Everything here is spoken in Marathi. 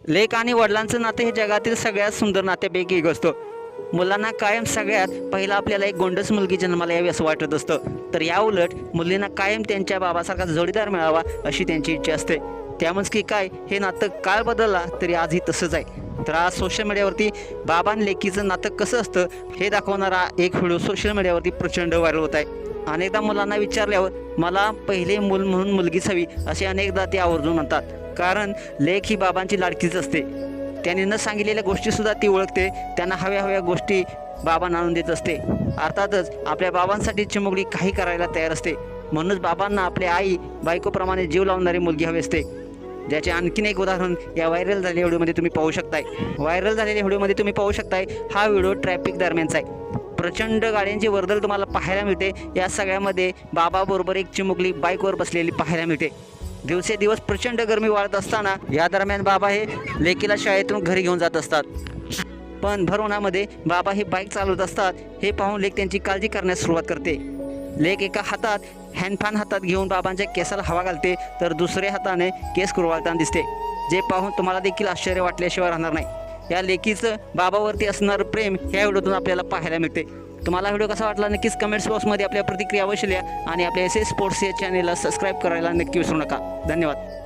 लेक आणि वडिलांचं नातं हे जगातील सगळ्यात सुंदर नात्यापैकी एक असतं. मुलांना कायम सगळ्यात पहिला आपल्याला एक गोंडस मुलगी जन्माला यावी असं वाटत असतं, तर या उलट मुलींना कायम त्यांच्या बाबासारखा जोडीदार मिळावा अशी त्यांची इच्छा असते. त्यामुळेच की काय हे नातं काळ बदलला तरी आजही तसंच आहे. तर आज सोशल मीडियावरती बाबा आणि लेकीचं नातं कसं असतं हे दाखवणारा एक व्हिडिओ सोशल मीडियावरती प्रचंड व्हायरल होत आहे. अनेकदा मुलांना विचारल्यावर मला पहिले मूल म्हणून मुलगीच हवी असे अनेकदा ते आवर्जून म्हणतात, कारण लेक ही बाबांची लाडकीच असते. त्यांनी न सांगितलेल्या गोष्टीसुद्धा ती ओळखते, त्यांना हव्या हव्या गोष्टी बाबांना आणून देत असते. अर्थातच आपल्या बाबांसाठी चिमुकली काही करायला तयार असते. म्हणूनच बाबांना आपल्या आई बायकोप्रमाणे जीव लावणारी मुलगी हवी असते. ज्याचे आणखीन एक उदाहरण या व्हायरल झालेल्या व्हिडिओमध्ये तुम्ही पाहू शकताय. हा व्हिडिओ ट्रॅफिक दरम्यानचा आहे. प्रचंड गाड्यांची वर्दळ तुम्हाला पाहायला मिळते. या सगळ्यामध्ये बाबाबरोबर एक चिमुकली बाईकवर बसलेली पाहायला मिळते. दिवसेदिवस प्रचंड गरमी वाढत असताना या दरम्यान बाबा हे लेकीला शाळेतून घरी घेऊन जात असतात. पण भर उन्हामध्ये बाबा हे बाईक चालवत असतात. हे पाहून लेक त्यांची काळजी करण्यास सुरुवात करते. लेक एका हातात हँडफॅन हातात घेऊन बाबांच्या केसाला हवा घालते, तर दुसऱ्या हाताने केस कुरवाळताना दिसते, जे पाहून तुम्हाला देखील आश्चर्य वाटल्याशिवाय राहणार नाही. या लेकीचं बाबावरती असणारं प्रेम ह्या व्हिडिओतून आपल्याला पाहायला मिळते. तुम्हाला व्हिडिओ कसा वाटला नक्कीच कमेंट्स बॉक्समध्ये आपल्या प्रतिक्रिया अवश्य लिहा आणि आपल्या SS स्पोर्ट्स या चॅनेलला सबस्क्राईब करायला नक्की विसरू नका. धन्यवाद.